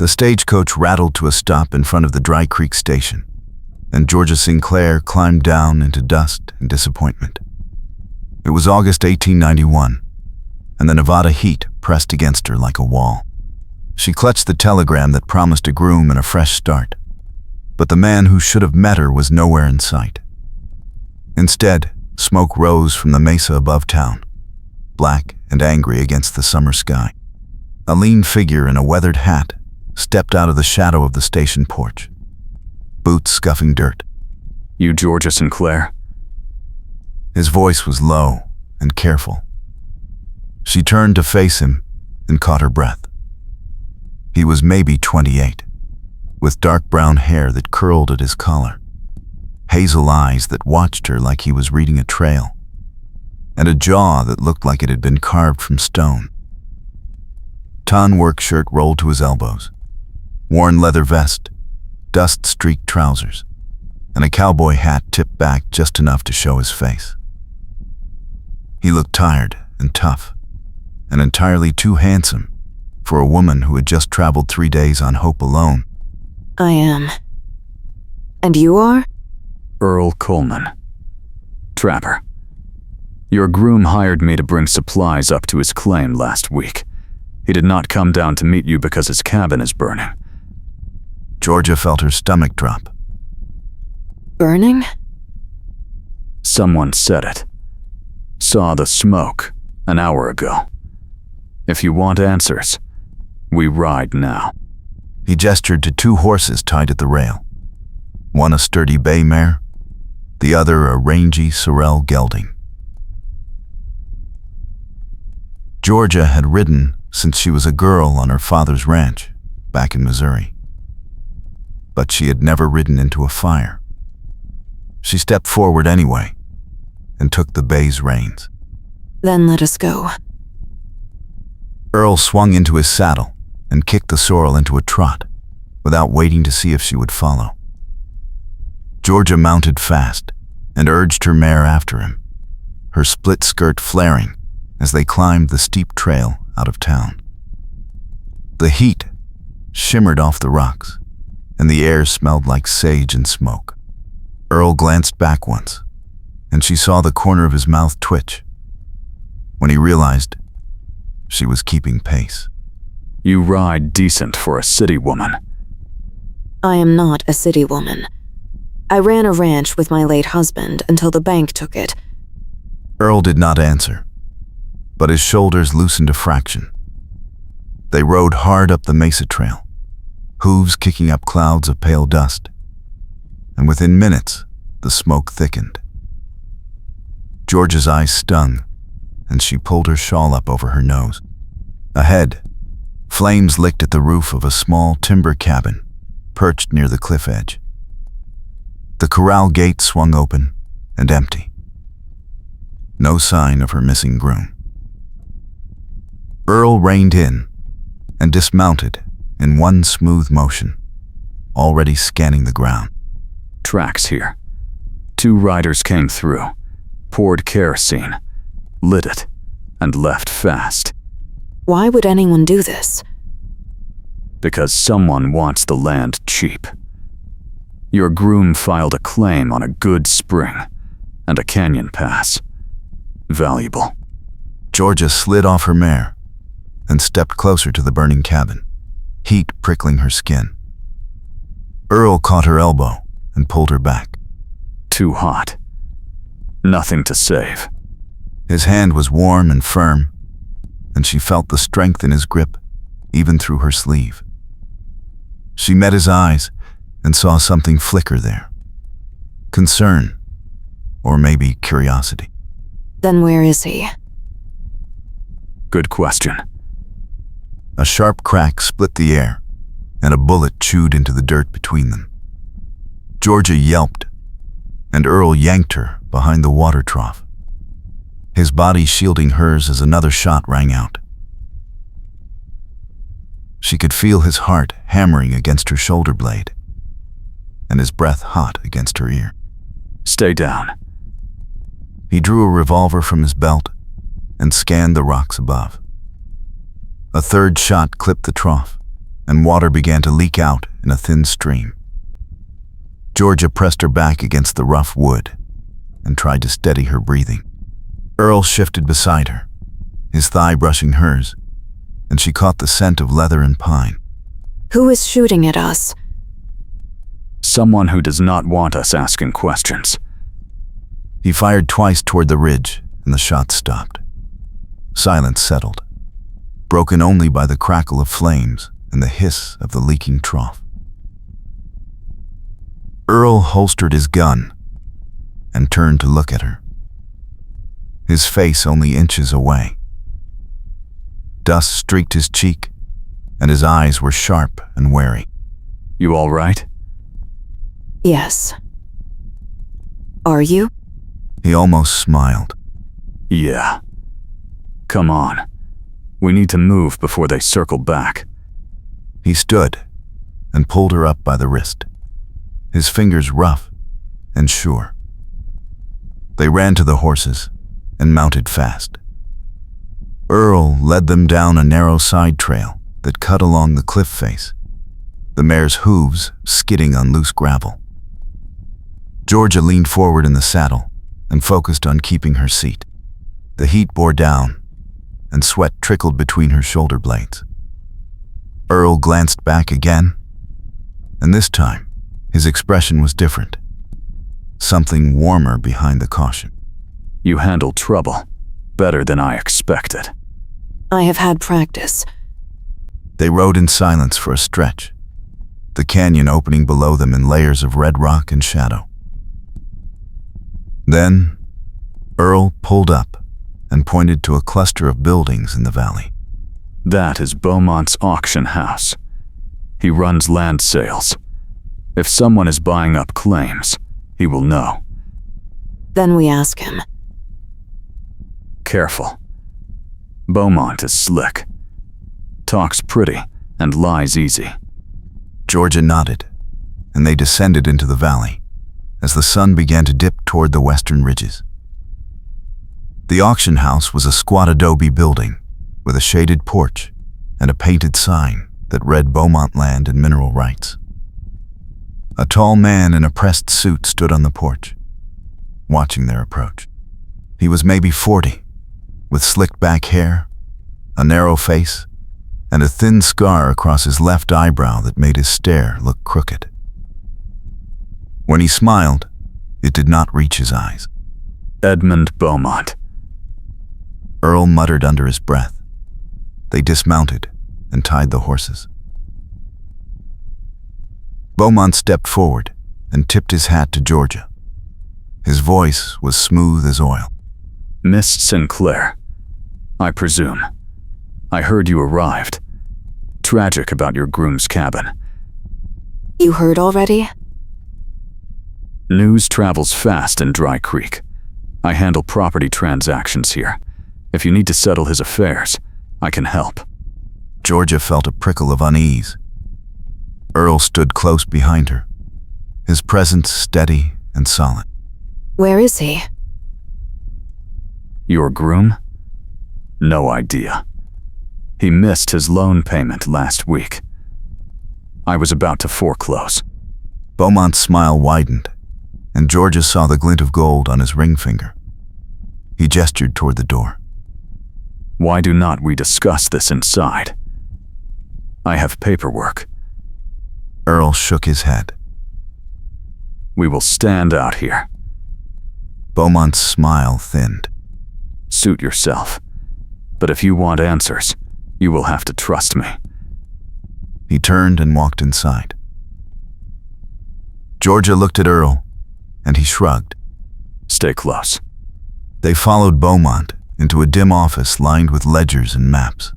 The stagecoach rattled to a stop in front of the Dry Creek station, and Georgia Sinclair climbed down into dust and disappointment. It was August 1891, and the Nevada heat pressed against her like a wall. She clutched the telegram that promised a groom and a fresh start, but the man who should have met her was nowhere in sight. Instead, smoke rose from the mesa above town, black and angry against the summer sky. A lean figure in a weathered hat stepped out of the shadow of the station porch, boots scuffing dirt. "You Georgia Sinclair?" His voice was low and careful. She turned to face him and caught her breath. He was maybe 28, with dark brown hair that curled at his collar, hazel eyes that watched her like he was reading a trail, and a jaw that looked like it had been carved from stone. Tan work shirt rolled to his elbows, worn leather vest, dust-streaked trousers, and a cowboy hat tipped back just enough to show his face. He looked tired and tough, and entirely too handsome for a woman who had just traveled 3 days on hope alone. "I am. And you are?" "Earl Coleman. Trapper. Your groom hired me to bring supplies up to his claim last week. He did not come down to meet you because his cabin is burning." Georgia felt her stomach drop. "Burning?" "Someone said it. Saw the smoke an hour ago. If you want answers, we ride now." He gestured to 2 horses tied at the rail, one a sturdy bay mare, the other a rangy sorrel gelding. Georgia had ridden since she was a girl on her father's ranch back in Missouri, but she had never ridden into a fire. She stepped forward anyway and took the bay's reins. "Then let us go." Earl swung into his saddle and kicked the sorrel into a trot without waiting to see if she would follow. Georgia mounted fast and urged her mare after him, her split skirt flaring as they climbed the steep trail out of town. The heat shimmered off the rocks, and the air smelled like sage and smoke. Earl glanced back once, and she saw the corner of his mouth twitch when he realized she was keeping pace. "You ride decent for a city woman." "I am not a city woman. I ran a ranch with my late husband until the bank took it." Earl did not answer, but his shoulders loosened a fraction. They rode hard up the mesa trail, hooves kicking up clouds of pale dust, and within minutes, the smoke thickened. Georgia's eyes stung, and she pulled her shawl up over her nose. Ahead, flames licked at the roof of a small timber cabin perched near the cliff edge. The corral gate swung open and empty. No sign of her missing groom. Earl reined in and dismounted in one smooth motion, already scanning the ground. "Tracks here. 2 riders came through, poured kerosene, lit it, and left fast." "Why would anyone do this?" "Because someone wants the land cheap. Your groom filed a claim on a good spring and a canyon pass. Valuable." Georgia slid off her mare and stepped closer to the burning cabin, heat prickling her skin. Earl caught her elbow and pulled her back. "Too hot. Nothing to save." His hand was warm and firm, and she felt the strength in his grip, even through her sleeve. She met his eyes and saw something flicker there. Concern, or maybe curiosity. "Then where is he?" "Good question." A sharp crack split the air, and a bullet chewed into the dirt between them. Georgia yelped, and Earl yanked her behind the water trough, his body shielding hers as another shot rang out. She could feel his heart hammering against her shoulder blade, and his breath hot against her ear. "Stay down." He drew a revolver from his belt and scanned the rocks above. A third shot clipped the trough, and water began to leak out in a thin stream. Georgia pressed her back against the rough wood and tried to steady her breathing. Earl shifted beside her, his thigh brushing hers, and she caught the scent of leather and pine. Who is shooting at us? Someone who does not want us asking questions. He fired twice toward the ridge, and the shots stopped. Silence settled, broken only by the crackle of flames and the hiss of the leaking trough. Earl holstered his gun and turned to look at her, his face only inches away. Dust streaked his cheek, and his eyes were sharp and wary. You all right? Yes. Are you? He almost smiled. Yeah. Come on. We need to move before they circle back. He stood and pulled her up by the wrist, his fingers rough and sure. They ran to the horses and mounted fast. Earl led them down a narrow side trail that cut along the cliff face, the mare's hooves skidding on loose gravel. Georgia leaned forward in the saddle and focused on keeping her seat. The heat bore down, and sweat trickled between her shoulder blades. Earl glanced back again, and this time, his expression was different. Something warmer behind the caution. You handled trouble better than I expected. I have had practice. They rode in silence for a stretch, the canyon opening below them in layers of red rock and shadow. Then, Earl pulled up and pointed to a cluster of buildings in the valley. That is Beaumont's auction house. He runs land sales. If someone is buying up claims, he will know. Then we ask him. Careful. Beaumont is slick. Talks pretty and lies easy. Georgia nodded, and they descended into the valley as the sun began to dip toward the western ridges. The auction house was a squat adobe building with a shaded porch and a painted sign that read Beaumont Land and Mineral Rights. A tall man in a pressed suit stood on the porch, watching their approach. He was maybe 40, with slicked back hair, a narrow face, and a thin scar across his left eyebrow that made his stare look crooked. When he smiled, it did not reach his eyes. Edmund Beaumont. Earl muttered under his breath. They dismounted and tied the horses. Beaumont stepped forward and tipped his hat to Georgia. His voice was smooth as oil. Miss Sinclair, I presume. I heard you arrived. Tragic about your groom's cabin. You heard already? News travels fast in Dry Creek. I handle property transactions here. If you need to settle his affairs, I can help. Georgia felt a prickle of unease. Earl stood close behind her, his presence steady and solid. Where is he? Your groom? No idea. He missed his loan payment last week. I was about to foreclose. Beaumont's smile widened, and Georgia saw the glint of gold on his ring finger. He gestured toward the door. Why do not we discuss this inside? I have paperwork. Earl shook his head. We will stand out here. Beaumont's smile thinned. Suit yourself. But if you want answers, you will have to trust me. He turned and walked inside. Georgia looked at Earl, and he shrugged. Stay close. They followed Beaumont into a dim office lined with ledgers and maps.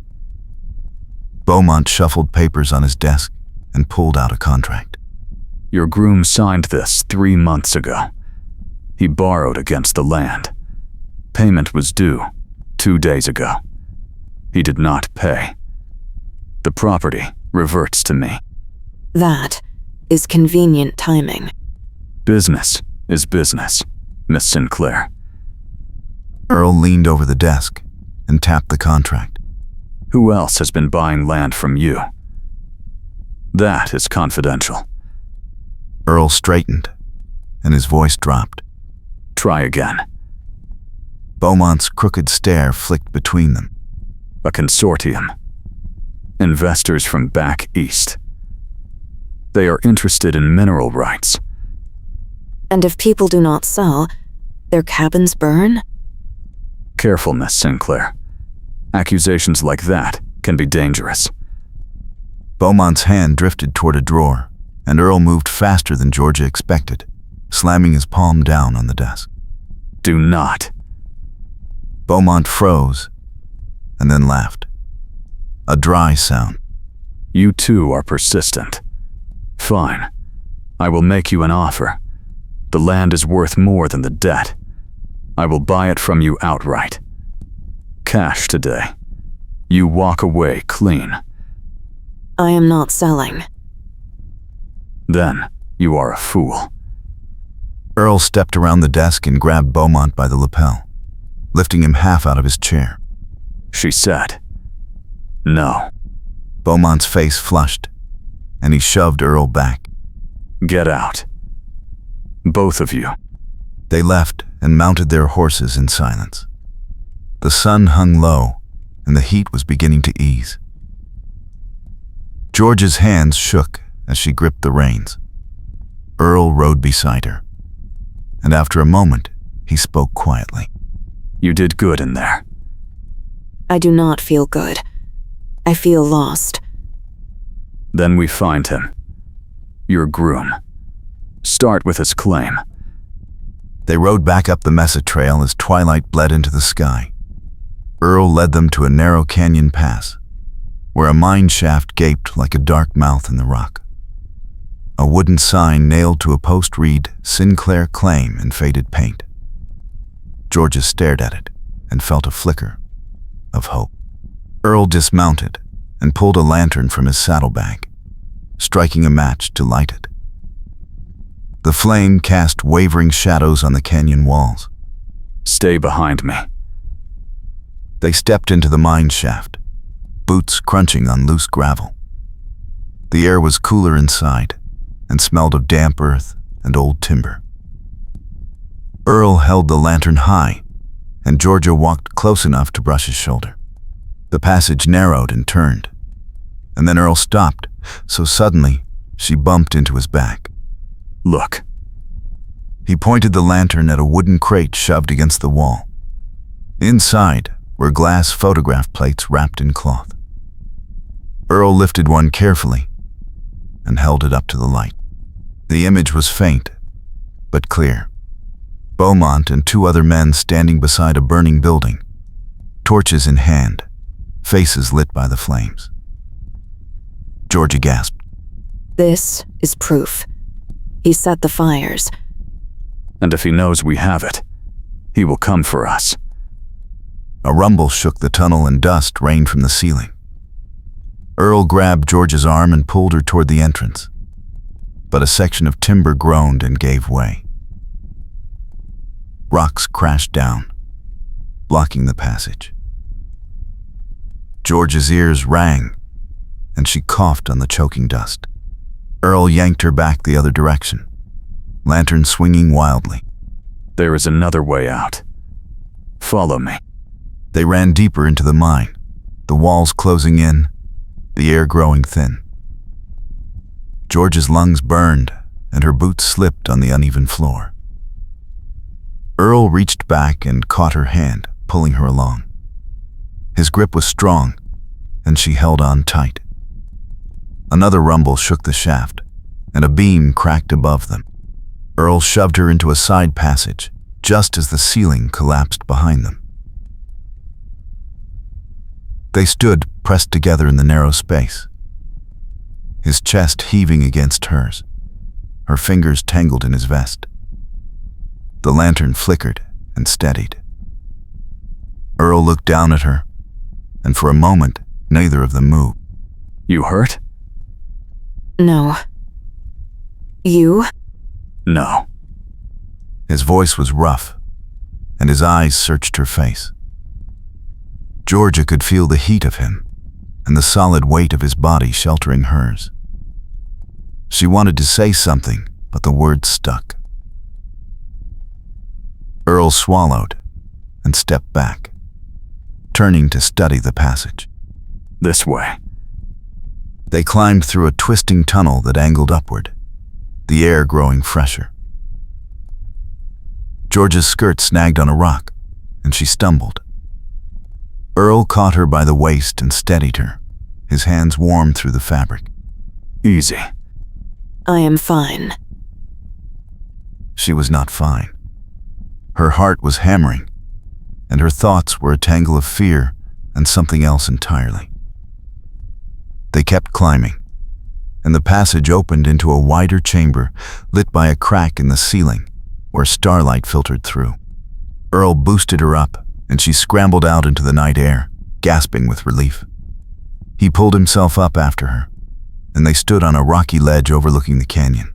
Beaumont shuffled papers on his desk and pulled out a contract. Your groom signed this 3 months ago. He borrowed against the land. Payment was due 2 days ago. He did not pay. The property reverts to me. That is convenient timing. Business is business, Miss Sinclair. Earl leaned over the desk and tapped the contract. Who else has been buying land from you? That is confidential. Earl straightened, and his voice dropped. Try again. Beaumont's crooked stare flicked between them. A consortium. Investors from back east. They are interested in mineral rights. And if people do not sell, their cabins burn? Careful, Miss Sinclair. Accusations like that can be dangerous. Beaumont's hand drifted toward a drawer, and Earl moved faster than Georgia expected, slamming his palm down on the desk. Do not. Beaumont froze, and then laughed. A dry sound. You too are persistent. Fine. I will make you an offer. The land is worth more than the debt. I will buy it from you outright. Cash today. You walk away clean. I am not selling. Then you are a fool. Earl stepped around the desk and grabbed Beaumont by the lapel, lifting him half out of his chair. She said, "No." Beaumont's face flushed, and he shoved Earl back. Get out. Both of you. They left and mounted their horses in silence. The sun hung low, and the heat was beginning to ease. George's hands shook as she gripped the reins. Earl rode beside her, and after a moment, he spoke quietly. You did good in there. I do not feel good. I feel lost. Then we find him. Your groom. Start with his claim. They rode back up the Mesa Trail as twilight bled into the sky. Earl led them to a narrow canyon pass, where a mine shaft gaped like a dark mouth in the rock. A wooden sign nailed to a post read, "Sinclair Claim" in faded paint. Georgia stared at it and felt a flicker of hope. Earl dismounted and pulled a lantern from his saddlebag, striking a match to light it. The flame cast wavering shadows on the canyon walls. Stay behind me. They stepped into the mine shaft, boots crunching on loose gravel. The air was cooler inside and smelled of damp earth and old timber. Earl held the lantern high, and Georgia walked close enough to brush his shoulder. The passage narrowed and turned, and then Earl stopped, so suddenly she bumped into his back. Look. He pointed the lantern at a wooden crate shoved against the wall. Inside were glass photograph plates wrapped in cloth. Earl lifted one carefully and held it up to the light. The image was faint, but clear. Beaumont and two other men standing beside a burning building, torches in hand, faces lit by the flames. Georgia gasped. This is proof. He set the fires. And if he knows we have it, he will come for us. A rumble shook the tunnel and dust rained from the ceiling. Earl grabbed Georgia's arm and pulled her toward the entrance, but a section of timber groaned and gave way. Rocks crashed down, blocking the passage. Georgia's ears rang, and she coughed on the choking dust. Earl yanked her back the other direction, lantern swinging wildly. There is another way out. Follow me. They ran deeper into the mine, the walls closing in, the air growing thin. Georgia's lungs burned, and her boots slipped on the uneven floor. Earl reached back and caught her hand, pulling her along. His grip was strong, and she held on tight. Another rumble shook the shaft, and a beam cracked above them. Earl shoved her into a side passage, just as the ceiling collapsed behind them. They stood pressed together in the narrow space, his chest heaving against hers, her fingers tangled in his vest. The lantern flickered and steadied. Earl looked down at her, and for a moment, neither of them moved. You hurt? No. You? No. His voice was rough, and his eyes searched her face. Georgia could feel the heat of him and the solid weight of his body sheltering hers. She wanted to say something, but the words stuck. Earl swallowed and stepped back, turning to study the passage. This way. They climbed through a twisting tunnel that angled upward, the air growing fresher. Georgia's skirt snagged on a rock, and she stumbled. Earl caught her by the waist and steadied her, his hands warm through the fabric. Easy. I am fine. She was not fine. Her heart was hammering, and her thoughts were a tangle of fear and something else entirely. They kept climbing, and the passage opened into a wider chamber lit by a crack in the ceiling where starlight filtered through. Earl boosted her up, and she scrambled out into the night air, gasping with relief. He pulled himself up after her, and they stood on a rocky ledge overlooking the canyon.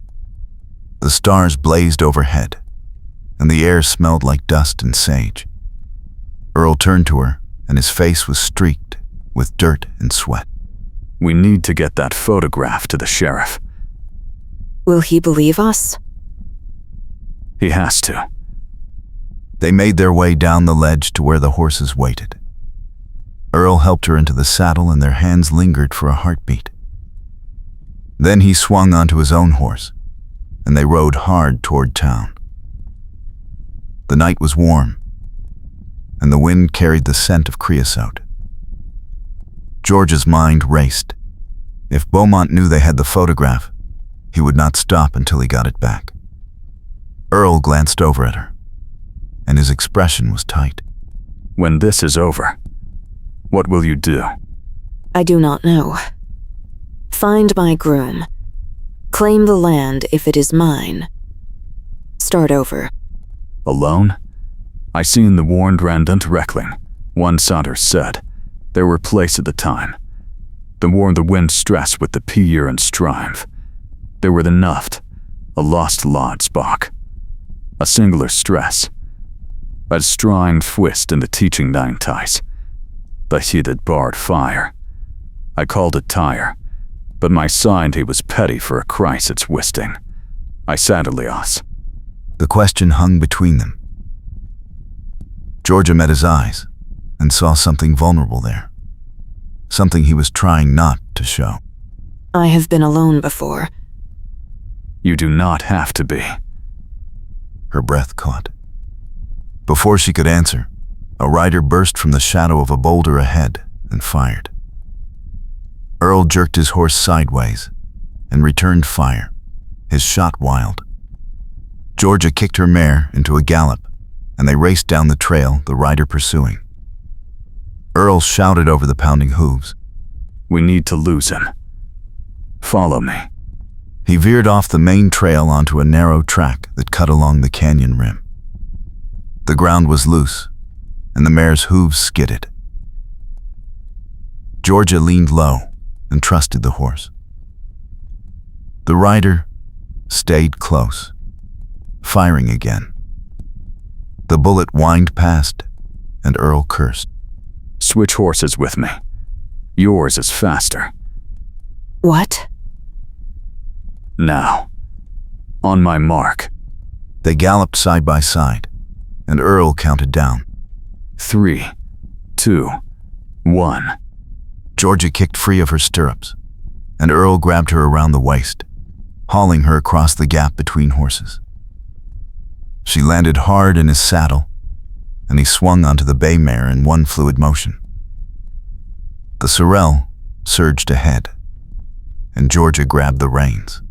The stars blazed overhead, and the air smelled like dust and sage. Earl turned to her, and his face was streaked with dirt and sweat. We need to get that photograph to the sheriff. Will he believe us? He has to. They made their way down the ledge to where the horses waited. Earl helped her into the saddle, and their hands lingered for a heartbeat. Then he swung onto his own horse, and they rode hard toward town. The night was warm, and the wind carried the scent of creosote. George's mind raced. If Beaumont knew they had the photograph, he would not stop until he got it back. Earl glanced over at her, and his expression was tight. When this is over, what will you do? I do not know. Find my groom. Claim the land if it is mine. Start over. Alone? I seen the warned Randant Reckling, one Saunders said. There were place at the time. The war the wind stress with the Pier and Strive. There were the Nuft, a lost Lodsbach. A singular stress. A strong twist in the teaching nine ties. The heated barred fire. I called it tire, but my signed he was petty for a Christ its wisting. I said Elias. The question hung between them. Georgia met his eyes and saw something vulnerable there. Something he was trying not to show. I have been alone before. You do not have to be. Her breath caught. Before she could answer, a rider burst from the shadow of a boulder ahead and fired. Earl jerked his horse sideways and returned fire, his shot wild. Georgia kicked her mare into a gallop, and they raced down the trail, the rider pursuing. Earl shouted over the pounding hooves. We need to lose him. Follow me. He veered off the main trail onto a narrow track that cut along the canyon rim. The ground was loose, and the mare's hooves skidded. Georgia leaned low and trusted the horse. The rider stayed close, firing again. The bullet whined past, and Earl cursed. Switch horses with me. Yours is faster. What? Now. On my mark. They galloped side by side, and Earl counted down. 3, 2, 1. Georgia kicked free of her stirrups, and Earl grabbed her around the waist, hauling her across the gap between horses. She landed hard in his saddle, and he swung onto the bay mare in one fluid motion. The sorrel surged ahead, and Georgia grabbed the reins,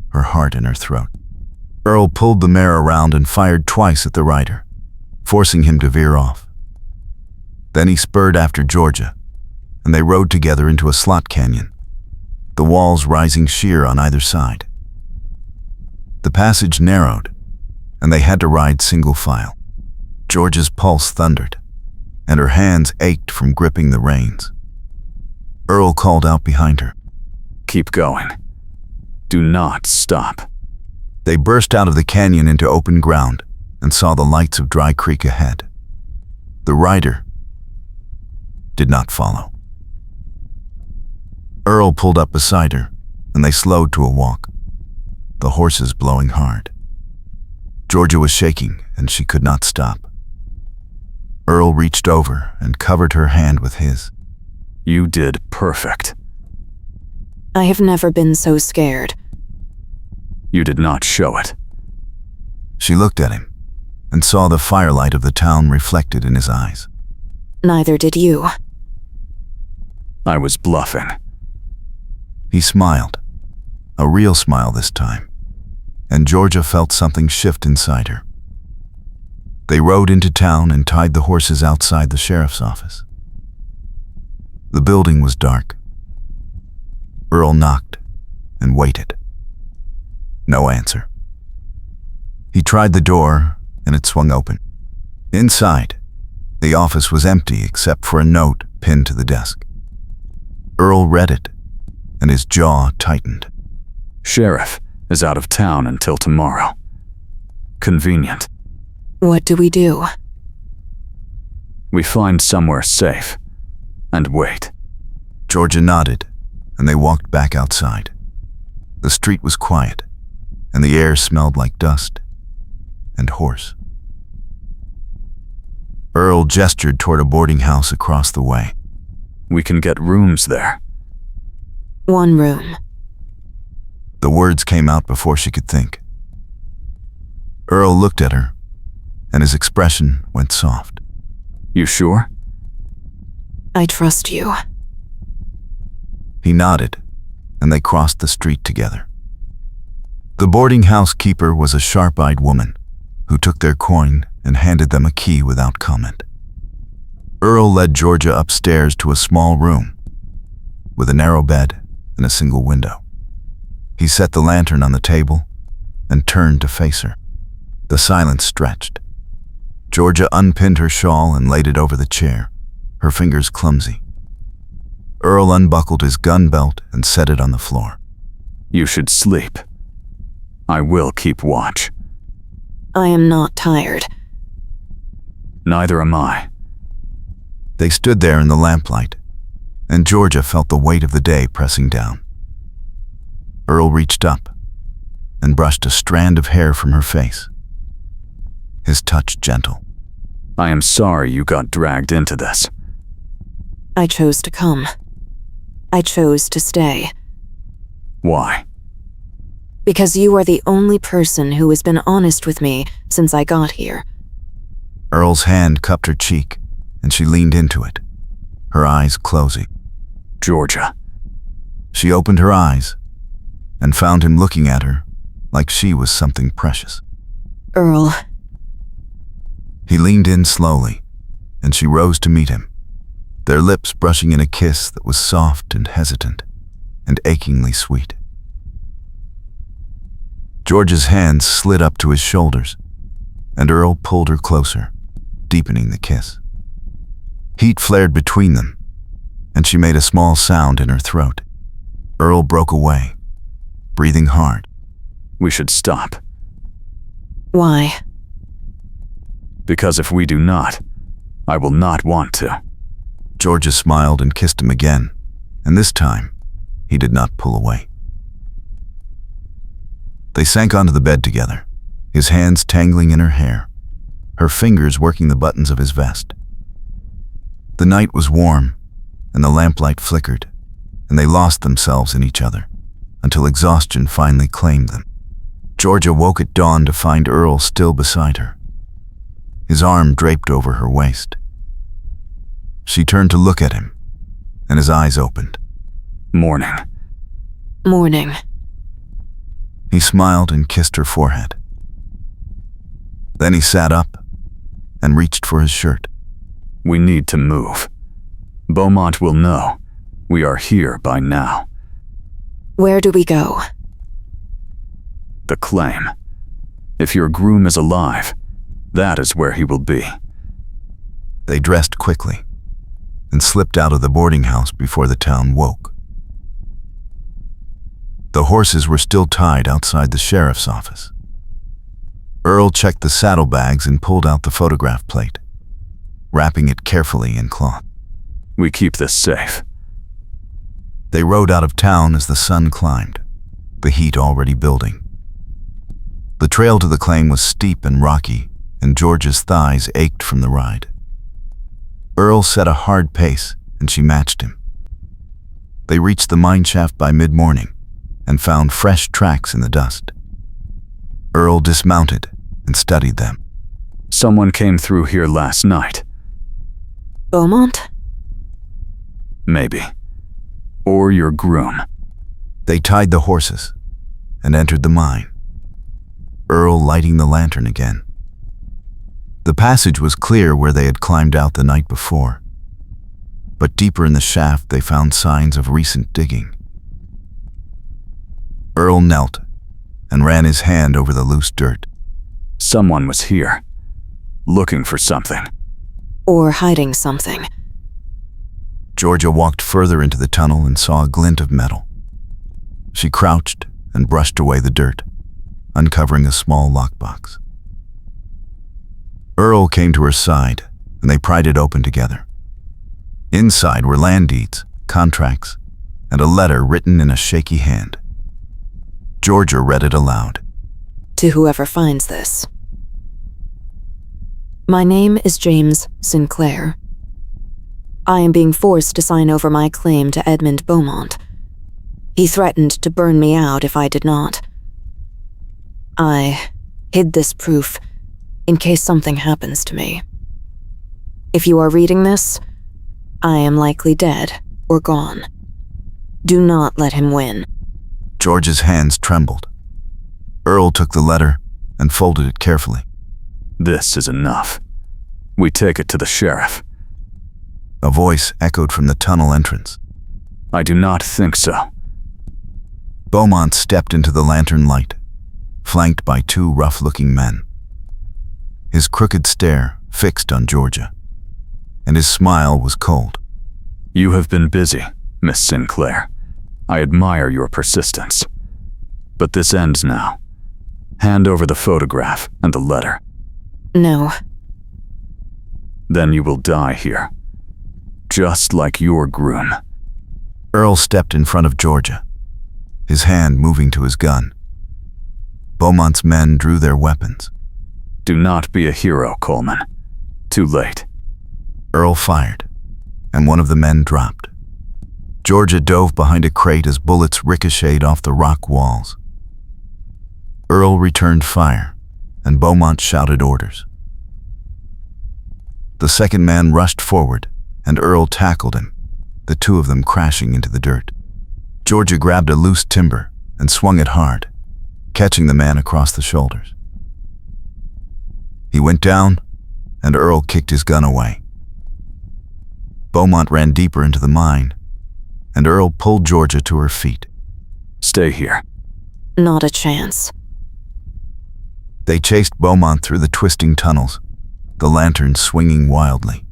her heart in her throat. Earl pulled the mare around and fired twice at the rider, forcing him to veer off. Then he spurred after Georgia, and they rode together into a slot canyon, the walls rising sheer on either side. The passage narrowed, and they had to ride single file. Georgia's pulse thundered, and her hands ached from gripping the reins. Earl called out behind her. Keep going. Do not stop. They burst out of the canyon into open ground and saw the lights of Dry Creek ahead. The rider did not follow. Earl pulled up beside her and they slowed to a walk, the horses blowing hard. Georgia was shaking, and she could not stop. Earl reached over and covered her hand with his. You did perfect. I have never been so scared. You did not show it. She looked at him and saw the firelight of the town reflected in his eyes. Neither did you. I was bluffing. He smiled, a real smile this time, and Georgia felt something shift inside her. They rode into town and tied the horses outside the sheriff's office. The building was dark. Earl knocked and waited. No answer. He tried the door, and it swung open. Inside, the office was empty except for a note pinned to the desk. Earl read it, and his jaw tightened. Sheriff is out of town until tomorrow. Convenient. What do we do? We find somewhere safe and wait. Georgia nodded, and they walked back outside. The street was quiet, and the air smelled like dust and horse. Earl gestured toward a boarding house across the way. We can get rooms there. One room. The words came out before she could think. Earl looked at her, and his expression went soft. You sure? I trust you. He nodded, and they crossed the street together. The boarding house keeper was a sharp-eyed woman who took their coin and handed them a key without comment. Earl led Georgia upstairs to a small room with a narrow bed and a single window. He set the lantern on the table and turned to face her. The silence stretched. Georgia unpinned her shawl and laid it over the chair, her fingers clumsy. Earl unbuckled his gun belt and set it on the floor. You should sleep. I will keep watch. I am not tired. Neither am I. They stood there in the lamplight, and Georgia felt the weight of the day pressing down. Earl reached up and brushed a strand of hair from her face, his touch gentle. I am sorry you got dragged into this. I chose to come. I chose to stay. Why? Because you are the only person who has been honest with me since I got here. Earl's hand cupped her cheek, and she leaned into it, her eyes closing. Georgia. She opened her eyes and found him looking at her like she was something precious. Earl. He leaned in slowly, and she rose to meet him, their lips brushing in a kiss that was soft and hesitant and achingly sweet. George's hands slid up to his shoulders, and Earl pulled her closer, deepening the kiss. Heat flared between them, and she made a small sound in her throat. Earl broke away, breathing hard. We should stop. Why? Because if we do not, I will not want to. Georgia smiled and kissed him again, and this time, he did not pull away. They sank onto the bed together, his hands tangling in her hair, her fingers working the buttons of his vest. The night was warm, and the lamplight flickered, and they lost themselves in each other, until exhaustion finally claimed them. Georgia woke at dawn to find Earl still beside her, his arm draped over her waist. She turned to look at him, and his eyes opened. Morning. Morning. He smiled and kissed her forehead. Then he sat up and reached for his shirt. We need to move. Beaumont will know. We are here by now. Where do we go? The claim. If your groom is alive, that is where he will be. They dressed quickly and slipped out of the boarding house before the town woke. The horses were still tied outside the sheriff's office. Earl checked the saddlebags and pulled out the photograph plate, wrapping it carefully in cloth. We keep this safe. They rode out of town as the sun climbed. the heat already building. The trail to the claim was steep and rocky, and Georgia's thighs ached from the ride. Earl set a hard pace, and she matched him. They reached the mine shaft by mid-morning and found fresh tracks in the dust. Earl dismounted and studied them. Someone came through here last night. Beaumont? Maybe. Or your groom. They tied the horses and entered the mine, Earl lighting the lantern again. The passage was clear where they had climbed out the night before, but deeper in the shaft they found signs of recent digging. Earl knelt and ran his hand over the loose dirt. Someone was here, looking for something. Or hiding something. Georgia walked further into the tunnel and saw a glint of metal. She crouched and brushed away the dirt, uncovering a small lockbox. Earl came to her side, and they pried it open together. Inside were land deeds, contracts, and a letter written in a shaky hand. Georgia read it aloud. To whoever finds this. My name is James Sinclair. I am being forced to sign over my claim to Edmund Beaumont. He threatened to burn me out if I did not. I hid this proof in case something happens to me. If you are reading this, I am likely dead or gone. Do not let him win. George's hands trembled. Earl took the letter and folded it carefully. This is enough. We take it to the sheriff. A voice echoed from the tunnel entrance. I do not think so. Beaumont stepped into the lantern light, flanked by two rough-looking men. His crooked stare fixed on Georgia, and his smile was cold. You have been busy, Miss Sinclair. I admire your persistence. But this ends now. Hand over the photograph and the letter. No. Then you will die here. Just like your groom. Earl stepped in front of Georgia, his hand moving to his gun. Beaumont's men drew their weapons. Do not be a hero, Coleman. Too late. Earl fired, and one of the men dropped. Georgia dove behind a crate as bullets ricocheted off the rock walls. Earl returned fire, and Beaumont shouted orders. The second man rushed forward, and Earl tackled him, the two of them crashing into the dirt. Georgia grabbed a loose timber and swung it hard, catching the man across the shoulders. He went down, and Earl kicked his gun away. Beaumont ran deeper into the mine, and Earl pulled Georgia to her feet. Stay here. Not a chance. They chased Beaumont through the twisting tunnels, the lantern swinging wildly.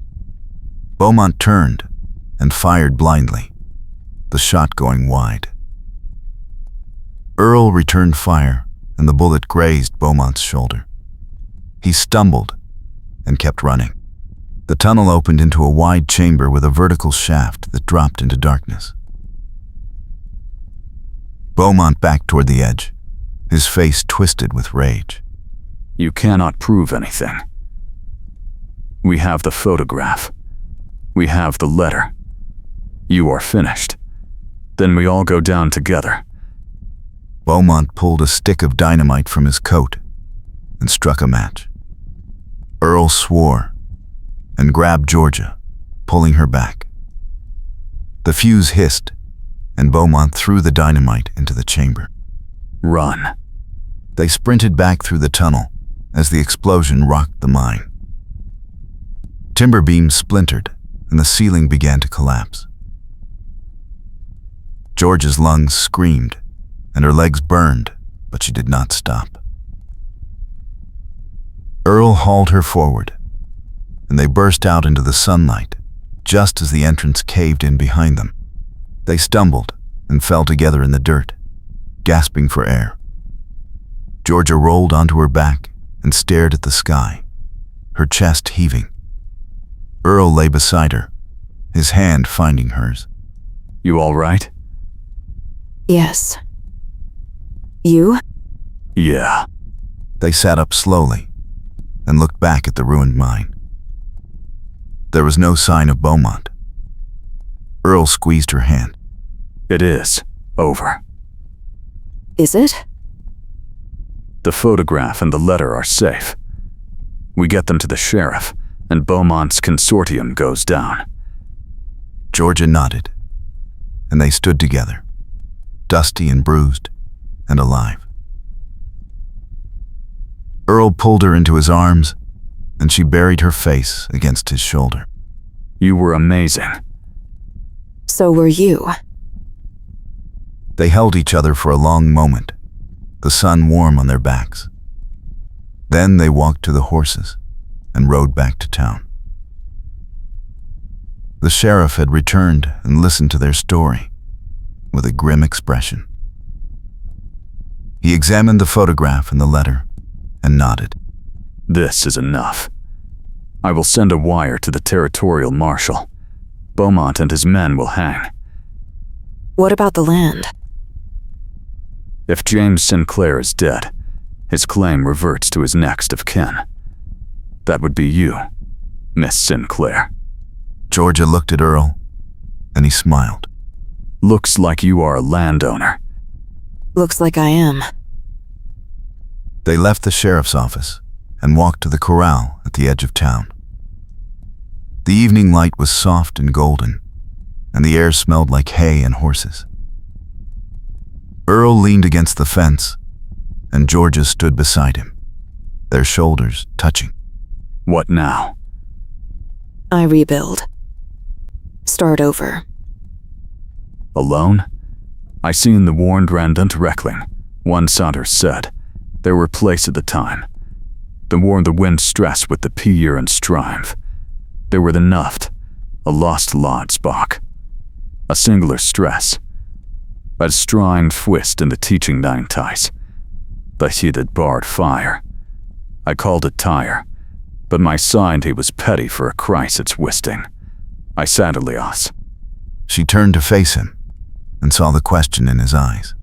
Beaumont turned and fired blindly, the shot going wide. Earl returned fire, and the bullet grazed Beaumont's shoulder. He stumbled and kept running. The tunnel opened into a wide chamber with a vertical shaft that dropped into darkness. Beaumont backed toward the edge, his face twisted with rage. You cannot prove anything. We have the photograph. We have the letter. You are finished. Then we all go down together. Beaumont pulled a stick of dynamite from his coat and struck a match. Earl swore and grabbed Georgia, pulling her back. The fuse hissed, and Beaumont threw the dynamite into the chamber. Run. They sprinted back through the tunnel as the explosion rocked the mine. Timber beams splintered, and the ceiling began to collapse. Georgia's lungs screamed, and her legs burned, but she did not stop. Earl hauled her forward, and they burst out into the sunlight just as the entrance caved in behind them. They stumbled and fell together in the dirt, gasping for air. Georgia rolled onto her back and stared at the sky, her chest heaving. Earl lay beside her, his hand finding hers. You all right? Yes. You? Yeah. They sat up slowly and looked back at the ruined mine. There was no sign of Beaumont. Earl squeezed her hand. It is over. Is it? The photograph and the letter are safe. We get them to the sheriff, and Beaumont's consortium goes down. Georgia nodded, and they stood together, dusty and bruised and alive. Earl pulled her into his arms, and she buried her face against his shoulder. You were amazing. So were you. They held each other for a long moment, the sun warm on their backs. Then they walked to the horses and rode back to town. The sheriff had returned and listened to their story with a grim expression. He examined the photograph and the letter and nodded. This is enough. I will send a wire to the territorial marshal. Beaumont and his men will hang. What about the land? If James Sinclair is dead, his claim reverts to his next of kin. That would be you, Miss Sinclair. Georgia looked at Earl, and he smiled. Looks like you are a landowner. Looks like I am. They left the sheriff's office and walked to the corral at the edge of town. The evening light was soft and golden, and the air smelled like hay and horses. Earl leaned against the fence, and Georgia stood beside him, their shoulders touching. What now? I rebuild. Start over. Alone? I seen the warned Randant Reckling. One Saunders said. There were place at the time. The war the wind stress with the Pier and Strive. There were the Nuft, a lost Lodsbach. A singular stress. A strine twist in the teaching nine ties. The heated barred fire. I called it tire, but my signed he was petty for a Christ it's wisting. I Sadelios. She turned to face him and saw the question in his eyes.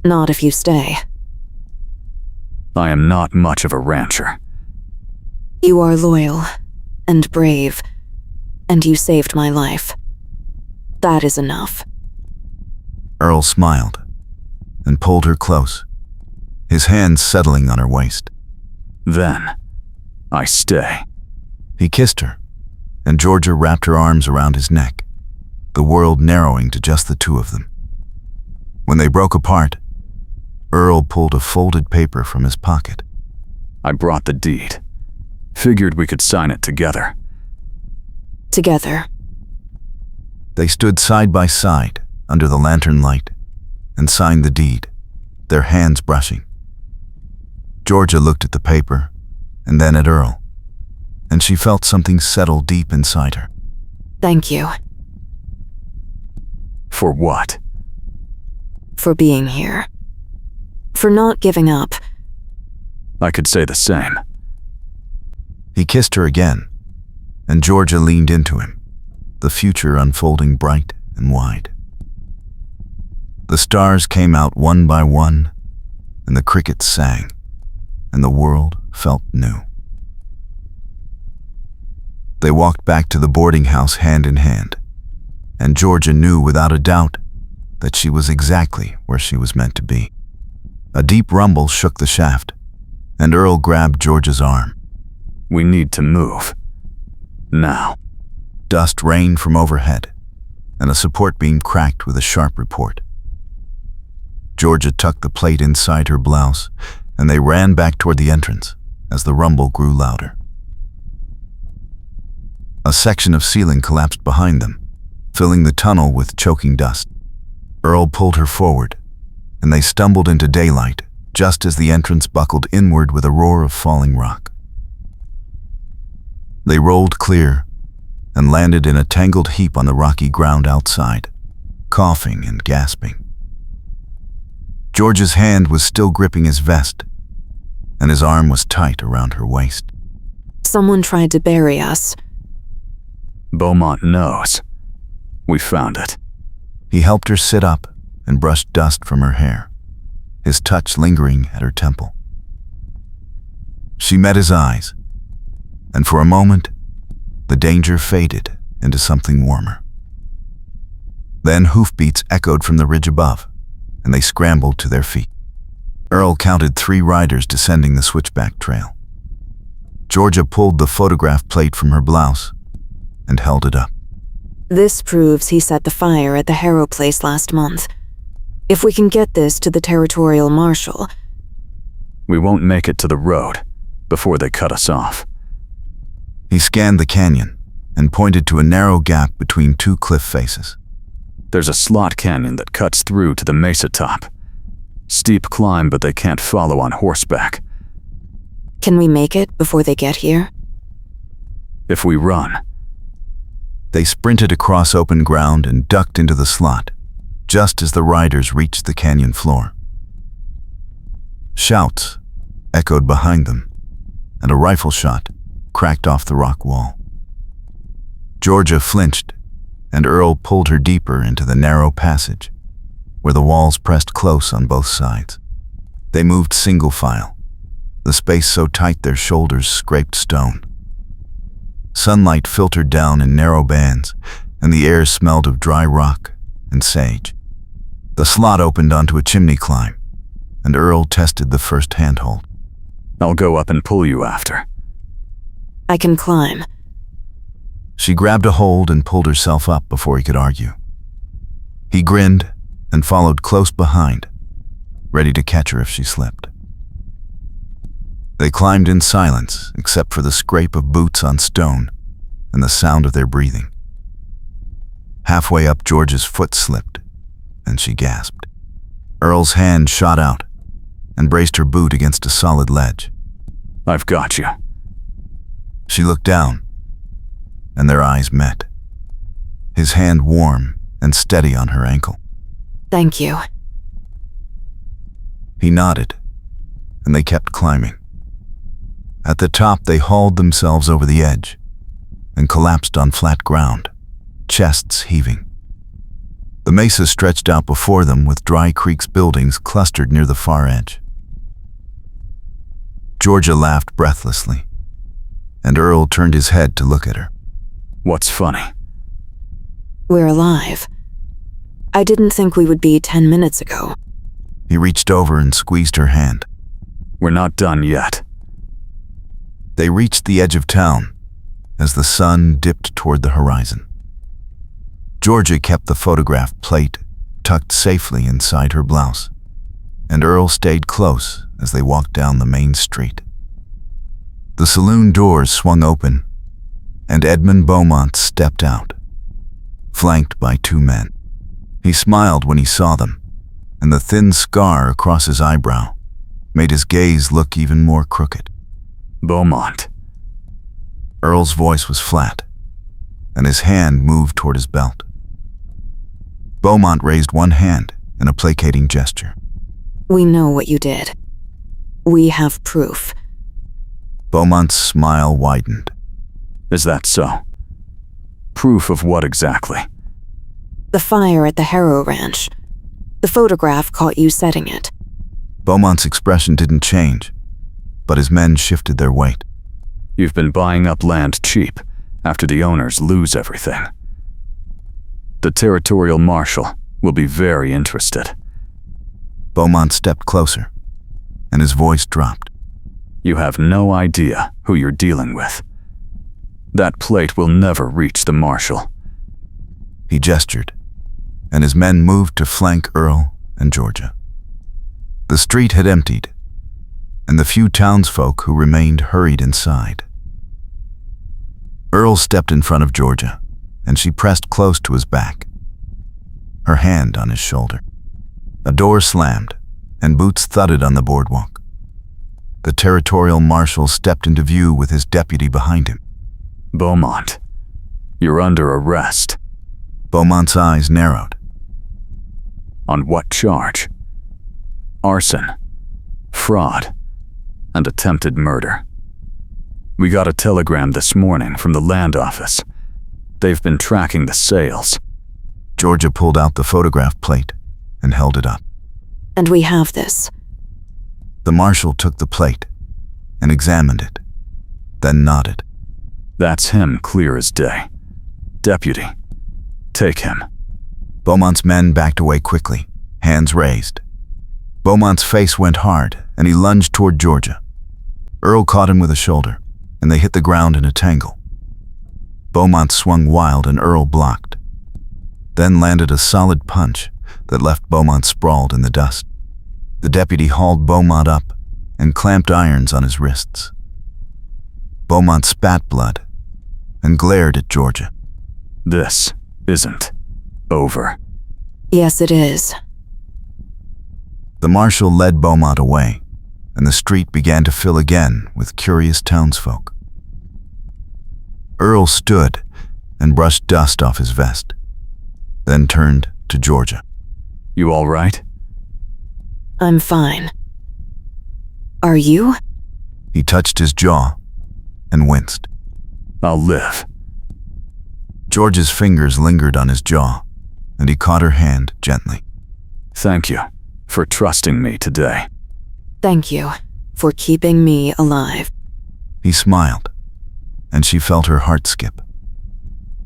Not if you stay. I am not much of a rancher. You are loyal and brave, and you saved my life. That is enough. Earl smiled and pulled her close, his hands settling on her waist. Then, I stay. He kissed her, and Georgia wrapped her arms around his neck, the world narrowing to just the two of them. When they broke apart, Earl pulled a folded paper from his pocket. I brought the deed. Figured we could sign it together. Together. They stood side by side under the lantern light and signed the deed, their hands brushing. Georgia looked at the paper and then at Earl, and she felt something settle deep inside her. Thank you. For what? For being here. For not giving up. I could say the same. He kissed her again, and Georgia leaned into him, the future unfolding bright and wide. The stars came out one by one, and the crickets sang, and the world felt new. They walked back to the boarding house hand in hand, and Georgia knew without a doubt that she was exactly where she was meant to be. A deep rumble shook the shaft, and Earl grabbed Georgia's arm. We need to move. Now. Dust rained from overhead, and a support beam cracked with a sharp report. Georgia tucked the plate inside her blouse, and they ran back toward the entrance as the rumble grew louder. A section of ceiling collapsed behind them, filling the tunnel with choking dust. Earl pulled her forward, and they stumbled into daylight just as the entrance buckled inward with a roar of falling rock. They rolled clear and landed in a tangled heap on the rocky ground outside, coughing and gasping. George's hand was still gripping his vest, and his arm was tight around her waist. Someone tried to bury us. Beaumont knows. We found it. He helped her sit up and brushed dust from her hair. his touch lingering at her temple. She met his eyes, and for a moment, the danger faded into something warmer. Then hoofbeats echoed from the ridge above, and they scrambled to their feet. Earl counted 3 riders descending the switchback trail. Georgia pulled the photograph plate from her blouse and held it up. This proves he set the fire at the Harrow place last month. If we can get this to the territorial marshal... We won't make it to the road before they cut us off. He scanned the canyon and pointed to a narrow gap between 2 cliff faces. There's a slot canyon that cuts through to the mesa top. Steep climb, but they can't follow on horseback. Can we make it before they get here? If we run. They sprinted across open ground and ducked into the slot, just as the riders reached the canyon floor. Shouts echoed behind them, and a rifle shot cracked off the rock wall. Georgia flinched, and Earl pulled her deeper into the narrow passage, where the walls pressed close on both sides. They moved single file, the space so tight their shoulders scraped stone. Sunlight filtered down in narrow bands, and the air smelled of dry rock and sage. The slot opened onto a chimney climb, and Earl tested the first handhold. I'll go up and pull you after. I can climb. She grabbed a hold and pulled herself up before he could argue. He grinned and followed close behind, ready to catch her if she slipped. They climbed in silence, except for the scrape of boots on stone and the sound of their breathing. Halfway up, George's foot slipped, and she gasped. Earl's hand shot out and braced her boot against a solid ledge. I've got you. She looked down, and their eyes met, his hand warm and steady on her ankle. Thank you. He nodded, and they kept climbing. At the top, they hauled themselves over the edge and collapsed on flat ground, chests heaving. The mesa stretched out before them with Dry Creek's buildings clustered near the far edge. Georgia laughed breathlessly, and Earl turned his head to look at her. What's funny? We're alive. I didn't think we would be 10 minutes ago. He reached over and squeezed her hand. We're not done yet. They reached the edge of town as the sun dipped toward the horizon. Georgia kept the photograph plate tucked safely inside her blouse, and Earl stayed close as they walked down the main street. The saloon doors swung open, and Edmund Beaumont stepped out, flanked by 2 men. He smiled when he saw them, and the thin scar across his eyebrow made his gaze look even more crooked. Beaumont. Earl's voice was flat, and his hand moved toward his belt. Beaumont raised one hand in a placating gesture. We know what you did. We have proof. Beaumont's smile widened. Is that so? Proof of what exactly? The fire at the Harrow Ranch. The photograph caught you setting it. Beaumont's expression didn't change, but his men shifted their weight. You've been buying up land cheap after the owners lose everything. The territorial marshal will be very interested. Beaumont stepped closer, and his voice dropped. You have no idea who you're dealing with. That plate will never reach the marshal. He gestured, and his men moved to flank Earl and Georgia. The street had emptied, and the few townsfolk who remained hurried inside. Earl stepped in front of Georgia, and she pressed close to his back, her hand on his shoulder. A door slammed, and boots thudded on the boardwalk. The territorial marshal stepped into view with his deputy behind him. Beaumont, you're under arrest. Beaumont's eyes narrowed. On what charge? Arson, fraud, and attempted murder. We got a telegram this morning from the land office. They've been tracking the sales. Georgia pulled out the photograph plate and held it up. And we have this. The marshal took the plate and examined it, then nodded. That's him, clear as day. Deputy, take him. Beaumont's men backed away quickly, hands raised. Beaumont's face went hard, and he lunged toward Georgia. Earl caught him with a shoulder, and they hit the ground in a tangle. Beaumont swung wild, and Earl blocked, then landed a solid punch that left Beaumont sprawled in the dust. The deputy hauled Beaumont up and clamped irons on his wrists. Beaumont spat blood and glared at Georgia. This isn't over. Yes, it is. The marshal led Beaumont away, and the street began to fill again with curious townsfolk. Earl stood and brushed dust off his vest, then turned to Georgia. You all right? I'm fine. Are you? He touched his jaw and winced. I'll live. George's fingers lingered on his jaw, and he caught her hand gently. Thank you for trusting me today. Thank you for keeping me alive. He smiled, and she felt her heart skip.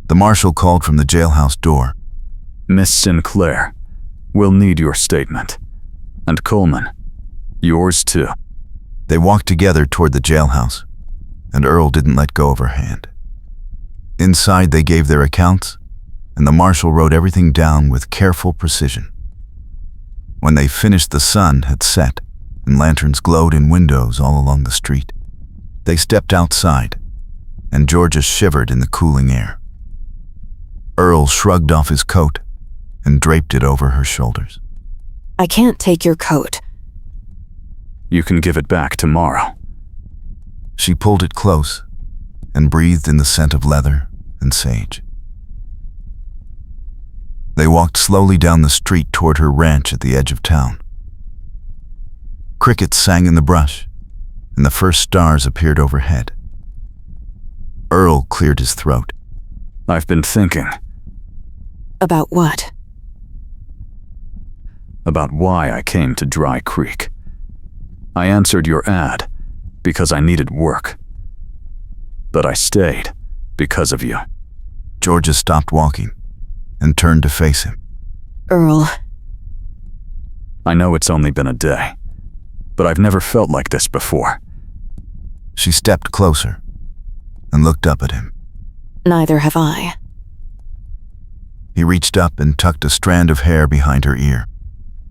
The marshal called from the jailhouse door. Miss Sinclair, we'll need your statement. And Coleman, yours too. They walked together toward the jailhouse, and Earl didn't let go of her hand. Inside, they gave their accounts, and the marshal wrote everything down with careful precision. When they finished, the sun had set, and lanterns glowed in windows all along the street. They stepped outside, and Georgia shivered in the cooling air. Earl shrugged off his coat and draped it over her shoulders. I can't take your coat. You can give it back tomorrow. She pulled it close and breathed in the scent of leather and sage. They walked slowly down the street toward her ranch at the edge of town. Crickets sang in the brush, and the first stars appeared overhead. Earl cleared his throat. I've been thinking About what? about why I came to Dry Creek. I answered your ad because I needed work. But I stayed because of you. Georgia stopped walking and turned to face him. Earl, I know it's only been a day, but I've never felt like this before. She stepped closer and looked up at him. neither have I. He reached up and tucked a strand of hair behind her ear.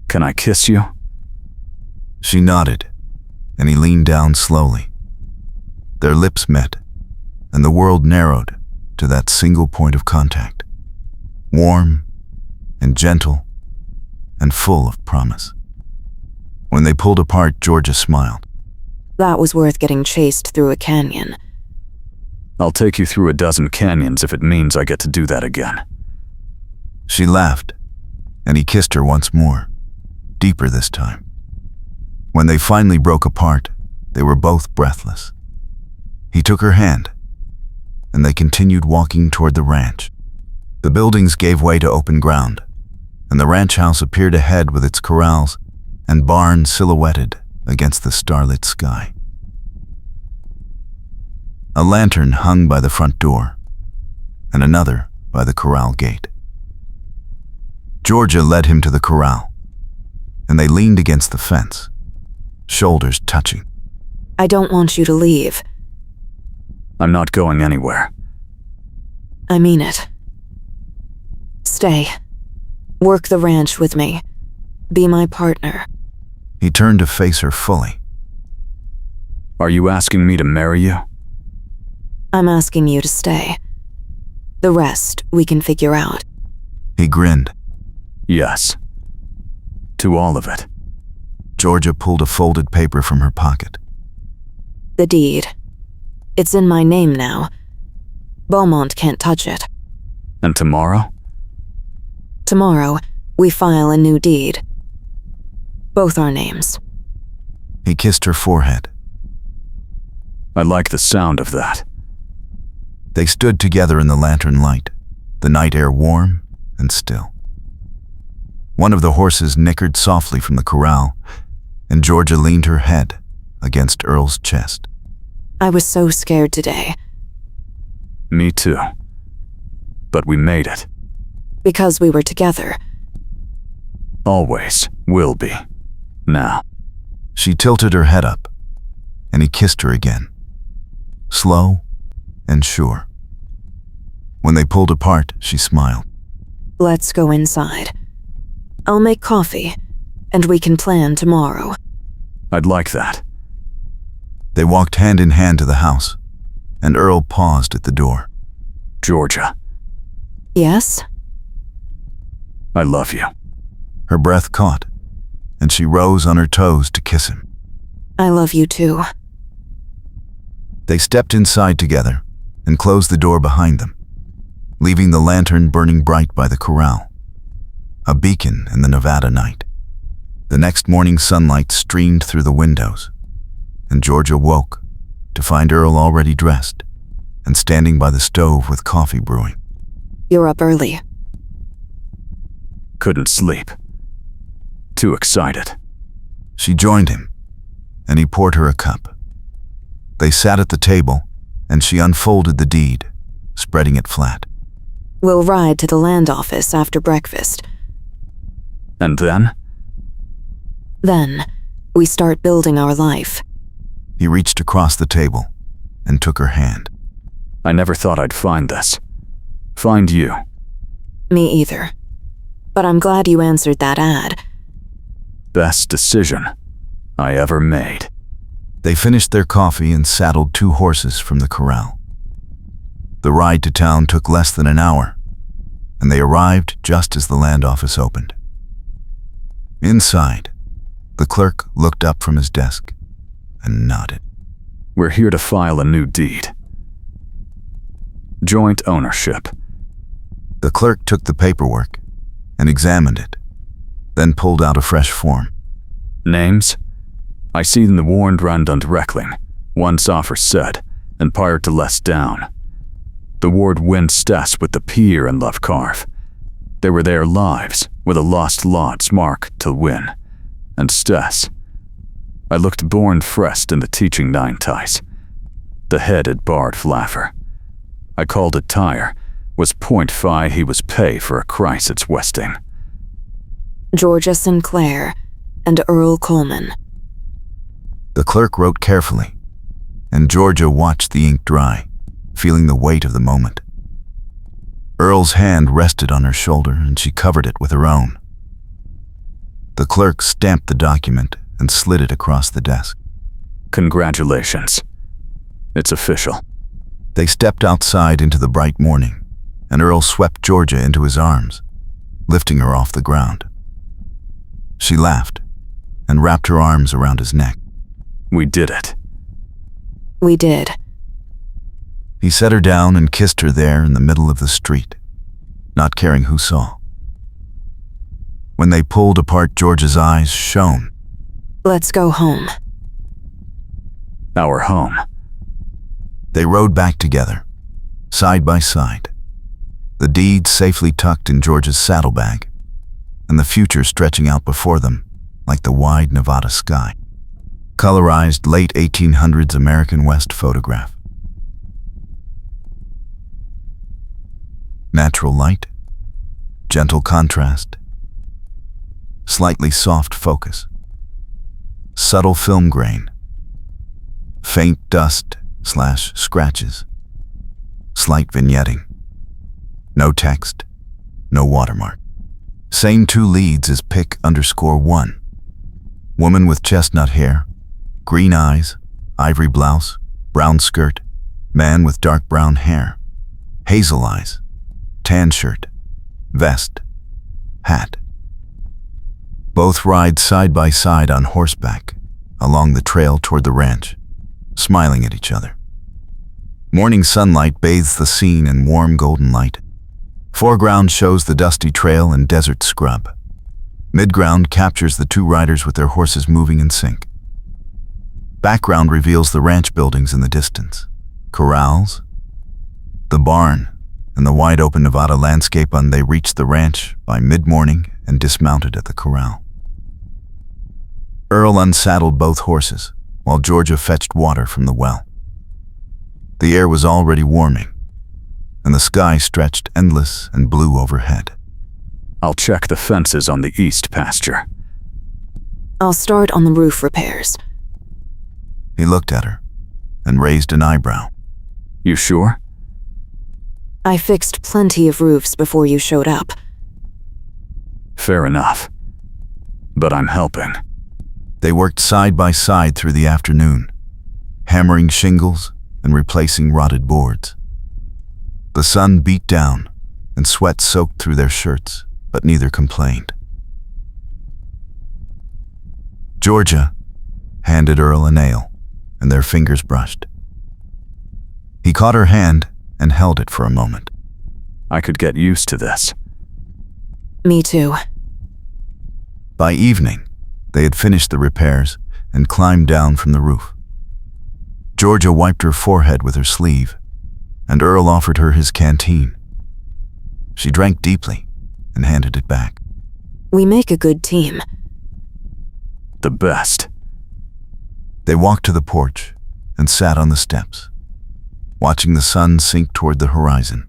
Can I kiss you? She nodded, and he leaned down slowly. Their lips met, and the world narrowed to that single point of contact, warm and gentle and full of promise. When they pulled apart, Georgia smiled. That was worth getting chased through a canyon. I'll take you through a dozen canyons if it means I get to do that again. She laughed, and he kissed her once more, deeper this time. When they finally broke apart, they were both breathless. He took her hand, and they continued walking toward the ranch. The buildings gave way to open ground, and the ranch house appeared ahead with its corrals and barn silhouetted against the starlit sky. A lantern hung by the front door, and another by the corral gate. Georgia led him to the corral, and they leaned against the fence, shoulders touching. I don't want you to leave. I'm not going anywhere. I mean it. Stay. Work the ranch with me. Be my partner. He turned to face her fully. Are you asking me to marry you? I'm asking you to stay. The rest we can figure out. He grinned. Yes. To all of it. Georgia pulled a folded paper from her pocket. The deed. It's in my name now. Beaumont can't touch it. And tomorrow? Tomorrow, we file a new deed. Both our names. He kissed her forehead. I like the sound of that. They stood together in the lantern light, the night air warm and still. One of the horses nickered softly from the corral, and Georgia leaned her head against Earl's chest. I was so scared today. Me too. But we made it. Because we were together. Always will be. Now. She tilted her head up, and he kissed her again. Slow and sure. When they pulled apart, she smiled. Let's go inside. I'll make coffee, and we can plan tomorrow. I'd like that. They walked hand in hand to the house, and Earl paused at the door. Georgia, Yes? I love you. Her breath caught, and she rose on her toes to kiss him. I love you too. They stepped inside together and closed the door behind them, leaving the lantern burning bright by the corral, a beacon in the Nevada night. The next morning sunlight streamed through the windows, and Georgia woke to find Earl already dressed and standing by the stove with coffee brewing. You're up early. Couldn't sleep. Too excited. She joined him, and he poured her a cup. They sat at the table, and she unfolded the deed, spreading it flat. We'll ride to the land office after breakfast. And then? Then, we start building our life. He reached across the table and took her hand. I never thought I'd find this. Find you. Me either. But I'm glad you answered that ad. Best decision I ever made. They finished their coffee and saddled 2 horses from the corral. The ride to town took less than an hour, and they arrived just as the land office opened. Inside, the clerk looked up from his desk and nodded. We're here to file a new deed. Joint ownership. The clerk took the paperwork and examined it, then pulled out a fresh form. Names? I see in the warned Rand und Reckling, one offer said, and prior to less down. The ward win Stess with the Pier and Love Carve. They were their lives, with a lost lot's mark to win. And Stess. I looked born frest in the teaching 9 ties. The head had barred Flaffer. I called it tire, was point fi he was pay for a Christ its westing. Georgia Sinclair and Earl Coleman. The clerk wrote carefully, and Georgia watched the ink dry, feeling the weight of the moment. Earl's hand rested on her shoulder, and she covered it with her own. The clerk stamped the document and slid it across the desk. Congratulations. It's official. They stepped outside into the bright morning, and Earl swept Georgia into his arms, lifting her off the ground. She laughed and wrapped her arms around his neck. We did it. We did. He set her down and kissed her there in the middle of the street, not caring who saw. When they pulled apart, Georgia's eyes shone. Let's go home. Our home. They rode back together, side by side, the deed safely tucked in Georgia's saddlebag, and the future stretching out before them like the wide Nevada sky. Colorized late 1800s American West photograph. Natural light, gentle contrast, slightly soft focus, subtle film grain, faint dust/scratches, slight vignetting, no text, no watermark. Same 2 leads as pic_1. Woman with chestnut hair, green eyes, ivory blouse, brown skirt, man with dark brown hair, hazel eyes, tan shirt, vest, hat. Both ride side by side on horseback along the trail toward the ranch, smiling at each other. Morning sunlight bathes the scene in warm golden light. Foreground shows the dusty trail and desert scrub. Midground captures the 2 riders with their horses moving in sync. Background reveals the ranch buildings in the distance, corrals, the barn, and the wide open Nevada landscape. They reached the ranch by mid-morning and dismounted at the corral. Earl unsaddled both horses, while Georgia fetched water from the well. The air was already warming, and the sky stretched endless and blue overhead. I'll check the fences on the east pasture. I'll start on the roof repairs. He looked at her and raised an eyebrow. You sure? I fixed plenty of roofs before you showed up. Fair enough. But I'm helping. They worked side by side through the afternoon, hammering shingles and replacing rotted boards. The sun beat down, and sweat soaked through their shirts, but neither complained. Georgia handed Earl a nail, and their fingers brushed. He caught her hand and held it for a moment. I could get used to this. Me too. By evening, they had finished the repairs and climbed down from the roof. Georgia wiped her forehead with her sleeve, and Earl offered her his canteen. She drank deeply and handed it back. We make a good team. The best. They walked to the porch and sat on the steps, watching the sun sink toward the horizon.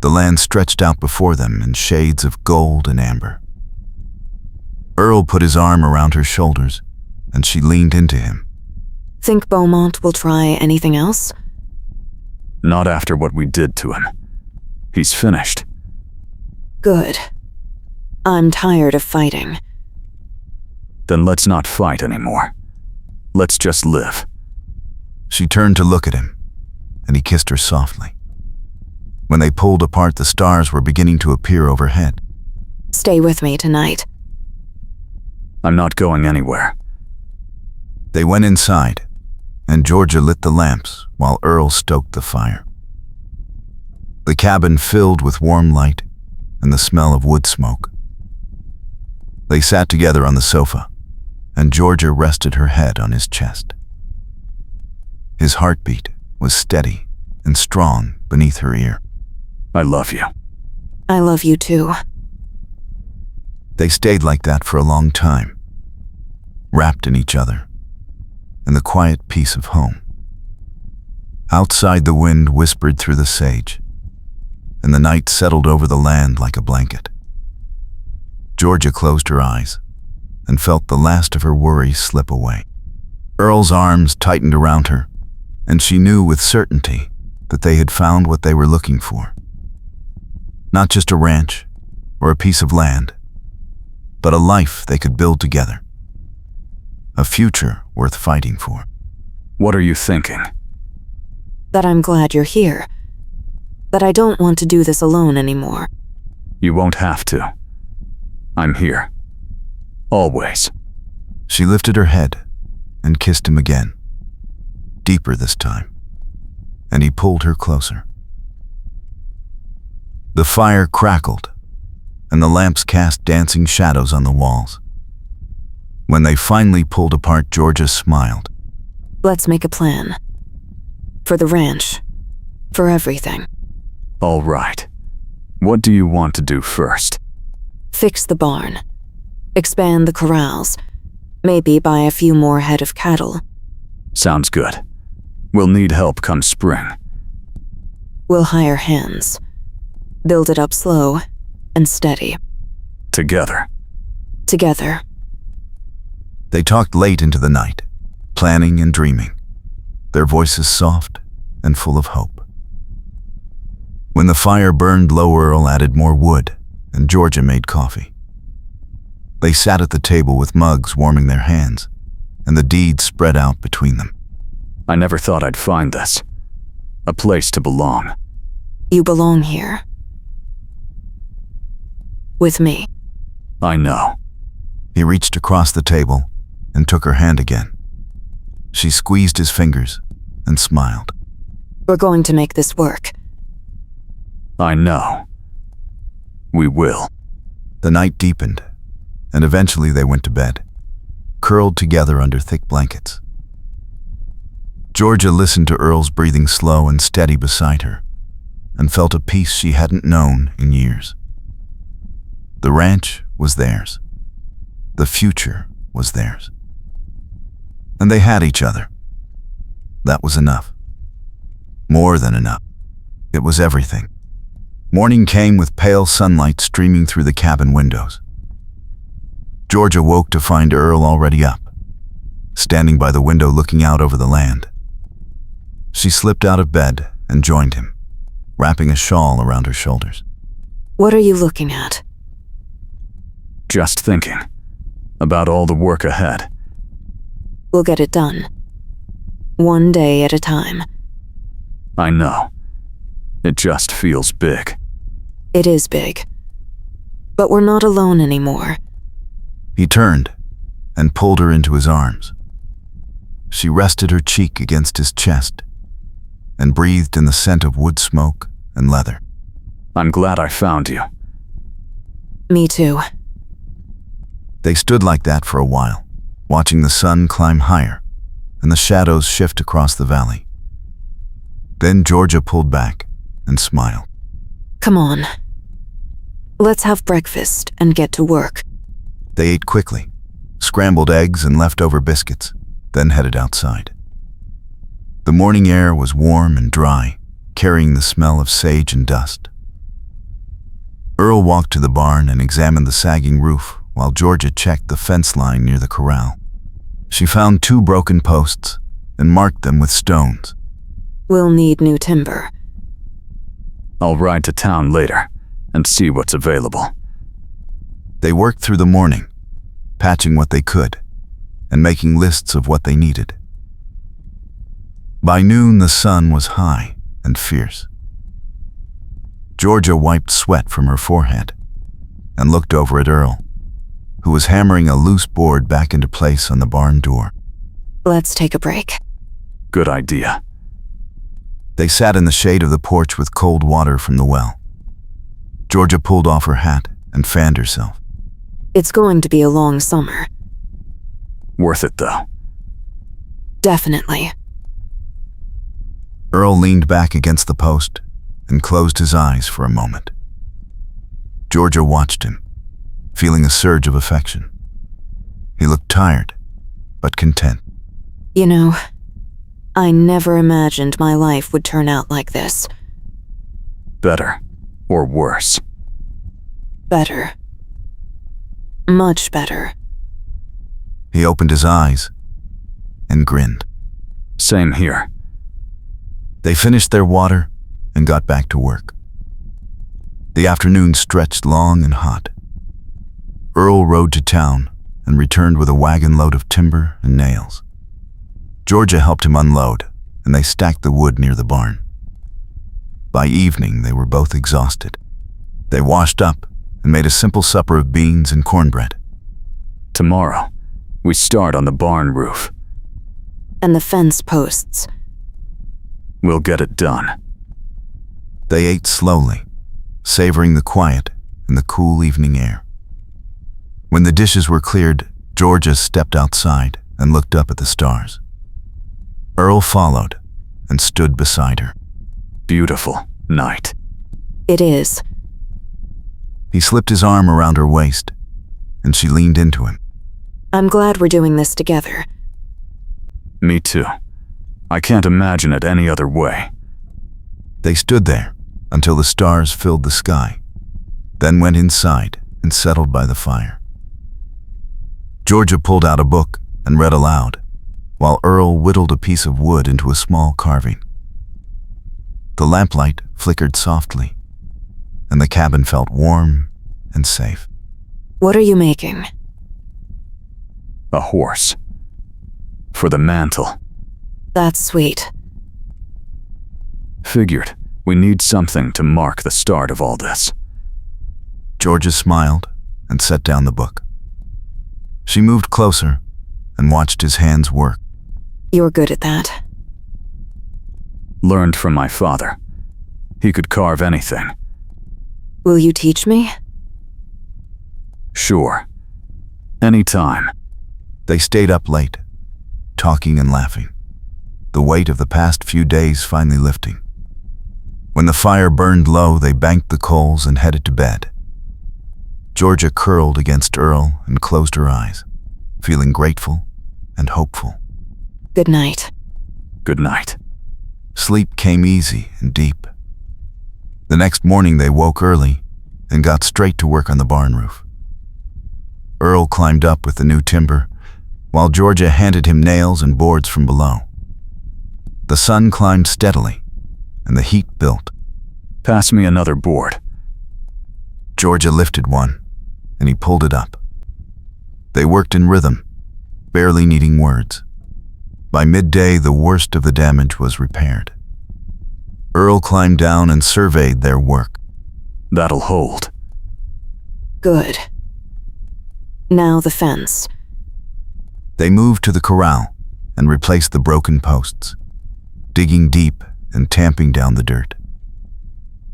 The land stretched out before them in shades of gold and amber. Earl put his arm around her shoulders, and she leaned into him. Think Beaumont will try anything else? Not after what we did to him. He's finished. Good. I'm tired of fighting. Then let's not fight anymore. Let's just live. She turned to look at him, and he kissed her softly. When they pulled apart, the stars were beginning to appear overhead. Stay with me tonight. I'm not going anywhere. They went inside, and Georgia lit the lamps while Earl stoked the fire. The cabin filled with warm light and the smell of wood smoke. They sat together on the sofa, and Georgia rested her head on his chest. His heartbeat was steady and strong beneath her ear. I love you. I love you too. They stayed like that for a long time, wrapped in each other, in the quiet peace of home. Outside, the wind whispered through the sage, and the night settled over the land like a blanket. Georgia closed her eyes and felt the last of her worries slip away. Earl's arms tightened around her, and she knew with certainty that they had found what they were looking for. Not just a ranch or a piece of land, but a life they could build together. A future worth fighting for. What are you thinking? That I'm glad you're here. That I don't want to do this alone anymore. You won't have to. I'm here. Always. She lifted her head and kissed him again, deeper this time, and he pulled her closer. The fire crackled, and the lamps cast dancing shadows on the walls. When they finally pulled apart, Georgia smiled. Let's make a plan. For the ranch. For everything. All right. What do you want to do first? Fix the barn. Expand the corrals. Maybe buy a few more head of cattle. Sounds good. We'll need help come spring. We'll hire hands. Build it up slow and steady. Together. Together. They talked late into the night, planning and dreaming, their voices soft and full of hope. When the fire burned low, Earl added more wood, and Georgia made coffee. They sat at the table with mugs warming their hands, and the deed spread out between them. I never thought I'd find this. A place to belong. You belong here. With me. I know. He reached across the table and took her hand again. She squeezed his fingers and smiled. We're going to make this work. I know. We will. The night deepened, and eventually they went to bed, curled together under thick blankets. Georgia listened to Earl's breathing slow and steady beside her, and felt a peace she hadn't known in years. The ranch was theirs. The future was theirs. And they had each other. That was enough. More than enough. It was everything. Morning came with pale sunlight streaming through the cabin windows. Georgia woke to find Earl already up, standing by the window looking out over the land. She slipped out of bed and joined him, wrapping a shawl around her shoulders. What are you looking at? Just thinking about all the work ahead. We'll get it done. One day at a time. I know. It just feels big. It is big. But we're not alone anymore. He turned and pulled her into his arms. She rested her cheek against his chest and breathed in the scent of wood smoke and leather. I'm glad I found you. Me too. They stood like that for a while, watching the sun climb higher and the shadows shift across the valley. Then Georgia pulled back and smiled. Come on. Let's have breakfast and get to work. They ate quickly, scrambled eggs and leftover biscuits, then headed outside. The morning air was warm and dry, carrying the smell of sage and dust. Earl walked to the barn and examined the sagging roof while Georgia checked the fence line near the corral. She found 2 broken posts and marked them with stones. We'll need new timber. I'll ride to town later and see what's available. They worked through the morning, patching what they could and making lists of what they needed. By noon, the sun was high and fierce. Georgia wiped sweat from her forehead and looked over at Earl, who was hammering a loose board back into place on the barn door. Let's take a break. Good idea. They sat in the shade of the porch with cold water from the well. Georgia pulled off her hat and fanned herself. It's going to be a long summer. Worth it, though. Definitely. Earl leaned back against the post and closed his eyes for a moment. Georgia watched him, feeling a surge of affection. He looked tired, but content. You know, I never imagined my life would turn out like this. Better or worse? Better. Much better. He opened his eyes and grinned. Same here. They finished their water and got back to work. The afternoon stretched long and hot. Earl rode to town and returned with a wagon load of timber and nails. Georgia helped him unload, and they stacked the wood near the barn. By evening, they were both exhausted. They washed up and made a simple supper of beans and cornbread. Tomorrow, we start on the barn roof. And the fence posts. We'll get it done. They ate slowly, savoring the quiet and the cool evening air. When the dishes were cleared, Georgia stepped outside and looked up at the stars. Earl followed and stood beside her. Beautiful night. It is. He slipped his arm around her waist, and she leaned into him. I'm glad we're doing this together. Me too. I can't imagine it any other way. They stood there until the stars filled the sky, then went inside and settled by the fire. Georgia pulled out a book and read aloud, while Earl whittled a piece of wood into a small carving. The lamplight flickered softly, and the cabin felt warm and safe. What are you making? A horse. For the mantle. That's sweet. Figured we need something to mark the start of all this. Georgia smiled and set down the book. She moved closer and watched his hands work. You're good at that. Learned from my father. He could carve anything. Will you teach me? Sure. Anytime. They stayed up late, talking and laughing, the weight of the past few days finally lifting. When the fire burned low, they banked the coals and headed to bed. Georgia curled against Earl and closed her eyes, feeling grateful and hopeful. Good night. Good night. Sleep came easy and deep. The next morning they woke early and got straight to work on the barn roof. Earl climbed up with the new timber, while Georgia handed him nails and boards from below. The sun climbed steadily, and the heat built. Pass me another board. Georgia lifted one, and he pulled it up. They worked in rhythm, barely needing words. By midday, the worst of the damage was repaired. Earl climbed down and surveyed their work. That'll hold. Good. Now the fence. They moved to the corral and replaced the broken posts, digging deep and tamping down the dirt.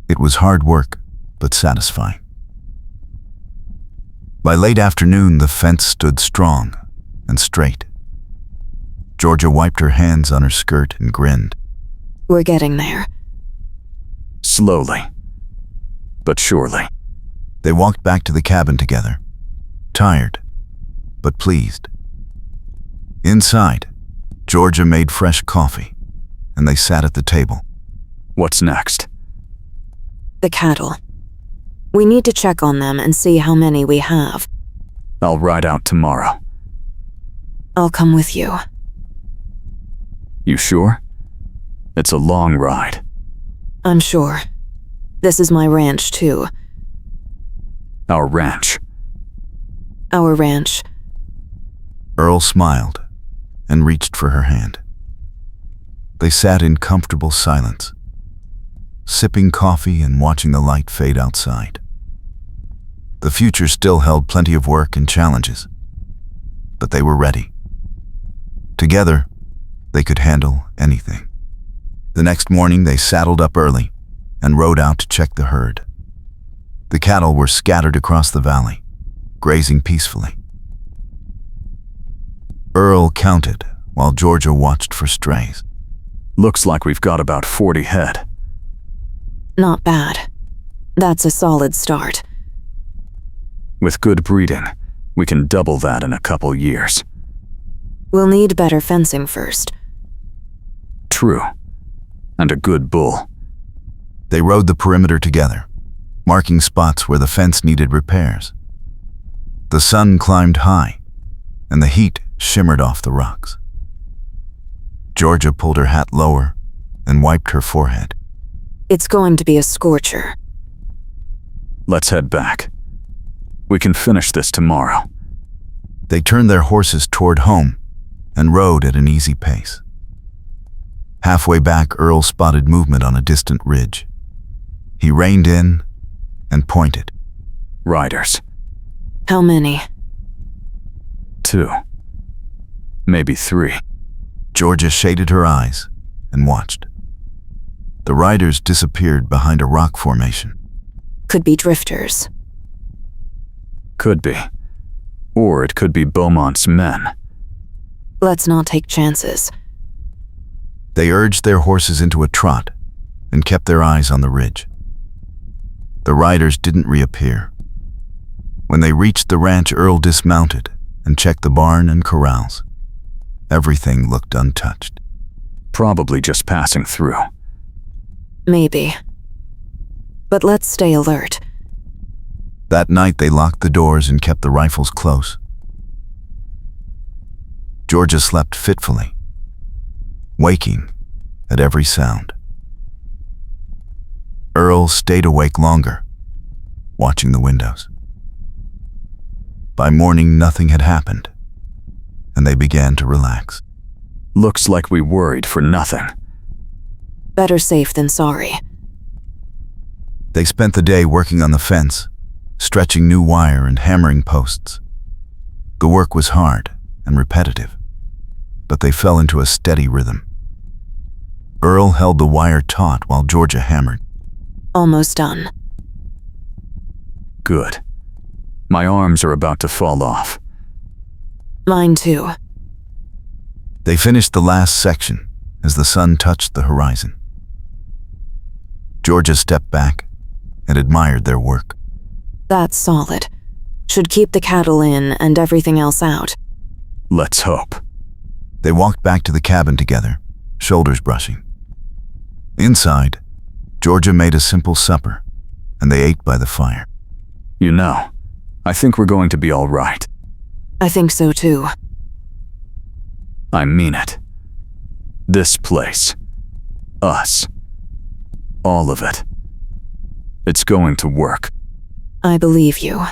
It was hard work, but satisfying. By late afternoon, the fence stood strong and straight. Georgia wiped her hands on her skirt and grinned. We're getting there. Slowly, but surely. They walked back to the cabin together, tired, but pleased. Inside, Georgia made fresh coffee, and they sat at the table. What's next? The cattle. We need to check on them and see how many we have. I'll ride out tomorrow. I'll come with you. You sure? It's a long ride. I'm sure. This is my ranch, too. Our ranch. Our ranch. Earl smiled and reached for her hand. They sat in comfortable silence, sipping coffee and watching the light fade outside. The future still held plenty of work and challenges, but they were ready. Together, they could handle anything. The next morning, they saddled up early and rode out to check the herd. The cattle were scattered across the valley, grazing peacefully. Earl counted while Georgia watched for strays. Looks like we've got about 40 head. Not bad. That's a solid start. With good breeding, we can double that in a couple years. We'll need better fencing first. True. And a good bull. They rode the perimeter together, marking spots where the fence needed repairs. The sun climbed high, and the heat shimmered off the rocks. Georgia pulled her hat lower and wiped her forehead. It's going to be a scorcher. Let's head back. We can finish this tomorrow. They turned their horses toward home and rode at an easy pace. Halfway back, Earl spotted movement on a distant ridge. He reined in and pointed. Riders. How many? 2. Maybe 3. Georgia shaded her eyes and watched. The riders disappeared behind a rock formation. Could be drifters. Could be. Or it could be Beaumont's men. Let's not take chances. They urged their horses into a trot and kept their eyes on the ridge. The riders didn't reappear. When they reached the ranch, Earl dismounted and checked the barn and corrals. Everything looked untouched. Probably just passing through. Maybe. But let's stay alert. That night they locked the doors and kept the rifles close. Georgia slept fitfully, waking at every sound. Earl stayed awake longer, watching the windows. By morning, nothing had happened, and they began to relax. Looks like we worried for nothing. Better safe than sorry. They spent the day working on the fence, stretching new wire and hammering posts. The work was hard and repetitive, but they fell into a steady rhythm. Earl held the wire taut while Georgia hammered. Almost done. Good. My arms are about to fall off. Mine too. They finished the last section as the sun touched the horizon. Georgia stepped back and admired their work. That's solid. Should keep the cattle in and everything else out. Let's hope. They walked back to the cabin together, shoulders brushing. Inside, Georgia made a simple supper, and they ate by the fire. You know, I think we're going to be all right. I think so too. I mean it. This place. Us. All of it. It's going to work. I believe you.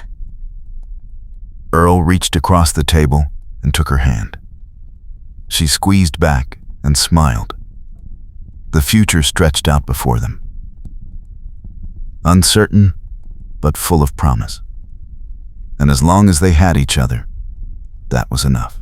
Earl reached across the table and took her hand. She squeezed back and smiled. The future stretched out before them. Uncertain, but full of promise. And as long as they had each other, that was enough.